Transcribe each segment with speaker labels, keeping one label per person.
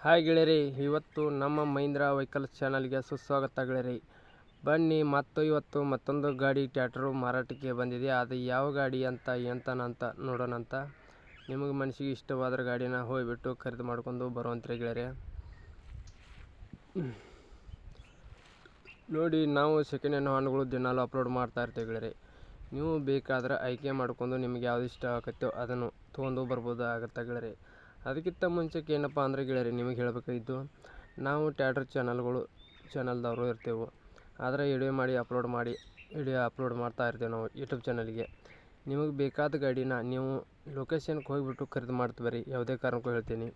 Speaker 1: Hi ಗೆಳೆಯರಿ, ಇವತ್ತು ನಮ್ಮ Mahindra vehicles ಚಾನಲ್ಗೆ ಸುಸ್ವಾಗತ ಗೆಳೆಯರಿ. ಬನ್ನಿ, ಇವತ್ತು ಮತ್ತೊಂದು ಗಾಡಿ ಟ್ರ್ಯಾಕ್ಟರು ಮಾರಾಟಕ್ಕೆ ಬಂದಿದೆ. ಅದು ಯಾವ ಗಾಡಿ ಅಂತ ಎಂತನಂತ ನೋಡೋಣಂತ. ನಿಮಗೆ ಮನಸ್ಸಿಗೆ ಇಷ್ಟವಾದ ಗಾಡಿನ ಹೋಗಿಬಿಟ್ಟು ಖರೀದಿ ಮಾಡ್ಕೊಂಡು ಬರುವಂತ್ರಿ ಗೆಳೆಯರಿ. ನೋಡಿ, ನಾವು ಸೆಕೆಂಡ್ ಹ್ಯಾಂಡ್ ವಾಹನಗಳು ದಿನಾಲು ಅಪ್ಲೋಡ್ ಮಾಡ್ತಾ ಇರ್ತೀವಿ ಗೆಳೆಯರಿ. ನೀವು ಬೇಕಾದ್ರೆ ಆಯ್ಕೆ ಮಾಡ್ಕೊಂಡು ನಿಮ್ಗೆ ಯಾವ್ದು ಇಷ್ಟ ಆಗುತ್ತೋ ಅದನ್ನು ತೊಗೊಂಡು ಬರ್ಬೋದು ಆಗುತ್ತೆ ಗೆಳೆಯರಿ. ಅದಕ್ಕಿಂತ ಮುಂಚೆಗೆ ಏನಪ್ಪ ಅಂದರೆ ಗೆಳೆಯರಿ, ನಿಮಗೆ ಹೇಳಬೇಕಾಗಿದ್ದು, ನಾವು ಟ್ರ್ಯಾಕ್ಟರ್ ಚಾನಲ್ದವರು ಇರ್ತೇವೆ. ಆದರೆ ವಿಡಿಯೋ ಅಪ್ಲೋಡ್ ಮಾಡ್ತಾ ಇರ್ತೇವೆ ನಾವು ಯೂಟ್ಯೂಬ್ ಚಾನಲ್ಗೆ. ನಿಮಗೆ ಬೇಕಾದ ಗಾಡಿನ ನೀವು ಲೊಕೇಶನ್ಗೆ ಹೋಗಿಬಿಟ್ಟು ಖರೀದಿ ಮಾಡ್ತೀವಿ ಯಾವುದೇ ಕಾರಣಕ್ಕೂ ಹೇಳ್ತೀನಿ.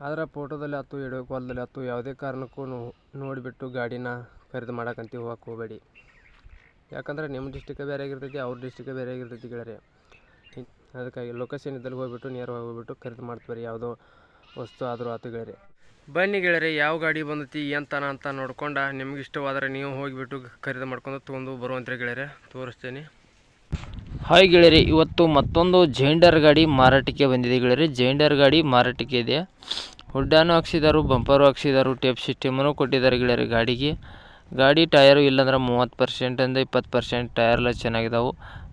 Speaker 1: ಆದರೆ ಫೋಟೋದಲ್ಲಿ ಆಯ್ತು, ವಿಡಿಯೋ ಕಾಲ್ದಲ್ಲಿ ಆಯ್ತು, ಯಾವುದೇ ಕಾರಣಕ್ಕೂ ನೋಡಿಬಿಟ್ಟು ಗಾಡಿನ ಖರೀದಿ ಮಾಡೋಕ್ಕಂತ ಹೋಗಕ್ಕೆ ಹೋಗಬೇಡಿ. ಯಾಕಂದರೆ ನಿಮ್ಮ ಡಿಸ್ಟಿಕ್ ಬೇರೆ ಆಗಿರ್ತೈತಿ, ಅವ್ರ ಡಿಸ್ಟಿಕ್ ಬೇರೆ ಆಗಿರ್ತೈತಿ ಗೆಳೆಯರಿ. ಅದಕ್ಕಾಗಿ ಲೊಕೇಶನ್ ಇದ್ದಲ್ಲಿ ಹೋಗ್ಬಿಟ್ಟು ನೇರವಾಗಿ ಹೋಗ್ಬಿಟ್ಟು ಖರೀದಿ ಮಾಡ್ತೀವಿ ಯಾವುದೋ ವಸ್ತು ಆದರೂ ಆತು ಗೆಳೆಯರಿ. ಬನ್ನಿ ಗೆಳೆಯರಿ, ಯಾವ ಗಾಡಿ ಬಂದೈತಿ ಎಂತನ ಅಂತ ನೋಡ್ಕೊಂಡು ನಿಮ್ಗೆ ಇಷ್ಟವಾದರೆ ನೀವು ಹೋಗಿಬಿಟ್ಟು ಖರೀದಿ ಮಾಡ್ಕೊಂಡು ತೊಗೊಂಡು ಬರುವಂತ್ರಿ ಗೆಳೆಯರಿ. ತೋರಿಸ್ತೀನಿ.
Speaker 2: ಹಾಯ್ ಗೆಳೆಯರಿ, ಇವತ್ತು ಮತ್ತೊಂದು ಜೈಂಡರ್ ಗಾಡಿ ಮಾರಾಟಕ್ಕೆ ಬಂದಿದೆ ಗೆಳೆಯರಿ. ಜೈಂಡರ್ ಗಾಡಿ ಮಾರಾಟಕ್ಕೆ ಇದೆ. ಹುಡ್ಡಾನು ಹಾಕ್ಸಿದಾರು, ಬಂಪರು ಹಾಕ್ಸಿದಾರು, ಟೇಪ್ ಸಿಸ್ಟಮನ್ನು ಕೊಟ್ಟಿದ್ದಾರೆ ಗೆಳೆಯರಿ ಗಾಡಿಗೆ. ಗಾಡಿ ಟಯರು ಇಲ್ಲಾಂದ್ರೆ 30% 20% ಟಯರ್ಲ ಚೆನ್ನಾಗಿದ್ದಾವೆ.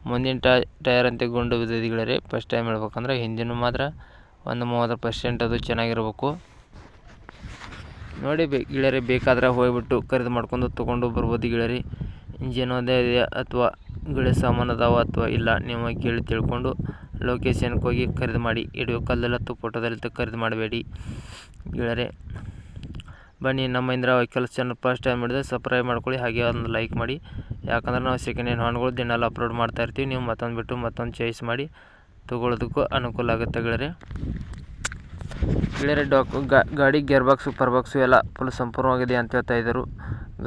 Speaker 2: ಮುಂದಿನ ಟಯರ್ ಅಂತ ಗುಂಡು ಬಿದ್ದಿದೆ ಗೆಳೆಯರಿ. ಫಸ್ಟ್ ಟೈಮ್ ಹೇಳ್ಬೇಕಂದ್ರೆ ಹಿಂದಿನ ಮಾತ್ರ ಒಂದು 30% ಅದು ಚೆನ್ನಾಗಿರ್ಬೇಕು. ನೋಡಿ ಗೆಳೆಯರಿ, ಬೇಕಾದ್ರೆ ಹೋಗ್ಬಿಟ್ಟು ಖರೀದಿ ಮಾಡ್ಕೊಂಡು ತೊಗೊಂಡು ಬರ್ಬೋದು ಗೆಳೆಯರಿ. ಇಂಜಿನ್ ಒಂದೇ ಇದೆ ಅಥವಾ ಗಿಳಿ ಸಾಮಾನು ಅದಾವ ಅಥವಾ ಇಲ್ಲ, ನೀವು ಕೇಳಿ ತಿಳ್ಕೊಂಡು ಲೊಕೇಶನ್ಗೆ ಹೋಗಿ ಖರೀದಿ ಮಾಡಿ. ವಿಡಿಯೋ ಕಾಲ್ದಲ್ಲಿ ಅಥವಾ ಫೋಟೋದಲ್ಲಿ ಖರೀದಿ ಮಾಡಬೇಡಿ ಗೆಳೆಯರಿ. ಬನ್ನಿ, ನಮ್ಮ Mahindra vehicles channel first time ಮಾಡಿದ್ರೆ ಸಬ್ಸ್ಕ್ರೈಬ್ ಮಾಡ್ಕೊಳ್ಳಿ, ಹಾಗೆ ಒಂದು ಲೈಕ್ ಮಾಡಿ. ಯಾಕಂದ್ರೆ ನಾವು ಸೆಕೆಂಡ್ ಹ್ಯಾಂಡ್ ವಾಹನಗಳು ದಿನಾಲು ಅಪ್ಲೋಡ್ ಮಾಡ್ತಾ ಇರ್ತೀವಿ. ನೀವು ಮತ್ತೊಂದು ಬಿಟ್ಟು ಮತ್ತೊಂದು ಚಾಯ್ಸ್ ಮಾಡಿ ತೊಗೊಳ್ಳೋದಕ್ಕೂ ಅನುಕೂಲ ಆಗುತ್ತೆ ಗೆಳೆಯರಿ. ಗಾಡಿ ಗೇರ್ ಬಾಕ್ಸು ಬಾಕ್ಸು ಎಲ್ಲ ಫುಲ್ ಸಂಪೂರ್ಣವಾಗಿದೆ ಅಂತ ಹೇಳ್ತಾ ಇದ್ದರು.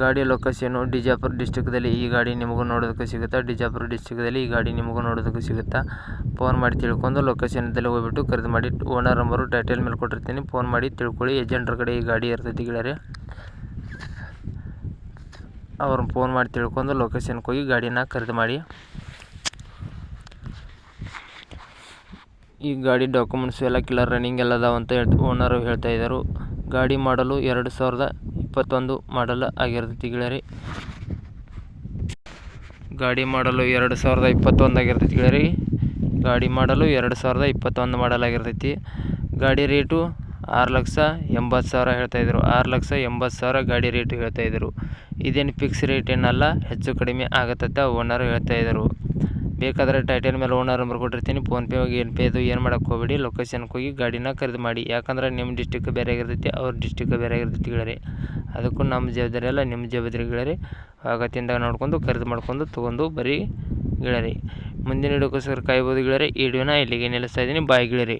Speaker 2: ಗಾಡಿ ಲೊಕೇಶನು ಬಿಜಾಪುರ ಡಿಸ್ಟಿಕ್ದಲ್ಲಿ ಈ ಗಾಡಿ ನಿಮಗೂ ನೋಡೋದಕ್ಕೆ ಸಿಗುತ್ತಾ. ಬಿಜಾಪುರ ಡಿಸ್ಟಿಕ್ದಲ್ಲಿ ಈ ಗಾಡಿ ನಿಮಗೂ ನೋಡೋದಕ್ಕೆ ಸಿಗುತ್ತಾ. ಫೋನ್ ಮಾಡಿ ತಿಳ್ಕೊಂಡು ಲೊಕೇಶನ್ದಲ್ಲಿ ಹೋಗ್ಬಿಟ್ಟು ಖರೀದಿ ಮಾಡಿ. ಓನರ್ ನಂಬರು ಟೈಟಲ್ ಮೇಲೆ ಕೊಟ್ಟಿರ್ತೀನಿ, ಫೋನ್ ಮಾಡಿ ತಿಳ್ಕೊಳ್ಳಿ. ಏಜೆಂಟ್ರ ಕಡೆ ಈ ಗಾಡಿ ಇರ್ತೈತಿ ಗೆಳೆಯರಿ. ಅವ್ರನ್ನ ಫೋನ್ ಮಾಡಿ ತಿಳ್ಕೊಂಡು ಲೊಕೇಶನ್ಗೆ ಹೋಗಿ ಗಾಡಿನ ಖರೀದಿ ಮಾಡಿ. ಈ ಗಾಡಿ ಡಾಕ್ಯುಮೆಂಟ್ಸ್ ಎಲ್ಲ ಕಿಲ್ಲರ್ ರನ್ನಿಂಗ್ ಎಲ್ಲ ಅದಾವಂತ ಓನರು ಹೇಳ್ತಾ ಇದ್ದರು. ಗಾಡಿ ಮಾಡಲು 2021 ಮಾಡಲ್ ಆಗಿರ್ತೈತಿ ಗೆಳೆಯರಿ. ಗಾಡಿ ಮಾಡಲು 2021 ಆಗಿರ್ತೈತಿ ಗೆಳೆಯರಿ. ಗಾಡಿ ಮಾಡಲು 2021 ಮಾಡಲ್ ಆಗಿರ್ತೈತಿ. ಗಾಡಿ ರೇಟು 6,80,000 ಹೇಳ್ತಾಯಿದ್ರು. 6,80,000 ಗಾಡಿ ರೇಟು ಹೇಳ್ತಾಯಿದ್ರು. ಇದೇನು ಫಿಕ್ಸ್ ರೇಟ್ ಏನಲ್ಲ, ಹೆಚ್ಚು ಕಡಿಮೆ ಆಗತ್ತಂತ ಓನರ್ ಹೇಳ್ತಾಯಿದ್ರು. ಬೇಕಾದರೆ ಟೈಟಲ್ ಮೇಲೆ ಓನರ್ ನಂಬರ್ ಕೊಟ್ಟಿರ್ತೀನಿ, ಫೋನ್ಪೇ ಇದು ಏನು ಮಾಡೋಕ್ಕೆ ಹೋಗಬೇಡಿ. ಲೊಕೇಶನ್ಗೆ ಹೋಗಿ ಗಾಡಿನ ಖರೀದಿ ಮಾಡಿ. ಯಾಕಂದರೆ ನಿಮ್ಮ ಡಿಸ್ಟಿಕ್ ಬೇರೆ ಆಗಿರ್ತೈತಿ, ಅವ್ರ ಡಿಸ್ಟಿಕ್ ಬೇರೆ ಆಗಿರ್ತೈತಿ ಗೆಳೆಯರಿ. ಅದಕ್ಕೂ ನಮ್ಮ ಜವಾಬ್ದಾರಿ ಅಲ್ಲ, ನಿಮ್ಮ ಜವಾಬ್ದಾರಿ ಗೆಳೆಯರಿ. ಆಗತ್ತಿಂದ ನೋಡ್ಕೊಂಡು ಖರೀದಿ ಮಾಡ್ಕೊಂಡು ತೊಗೊಂಡು ಬರೀ ಗೆಳೆಯರಿ. ಮುಂದಿನ ವಿಡಿಯೋಕ್ಕೋಸ್ಕರ ಕಾಯ್ಬೋದು ಗೆಳೆಯರಿ. ಈ ವಿಡಿಯೋನ ಇಲ್ಲಿಗೆ ನಿಲ್ಲಿಸ್ತಾ ಇದ್ದೀನಿ. ಬಾಯ್ ಗೆಳೆಯರಿ.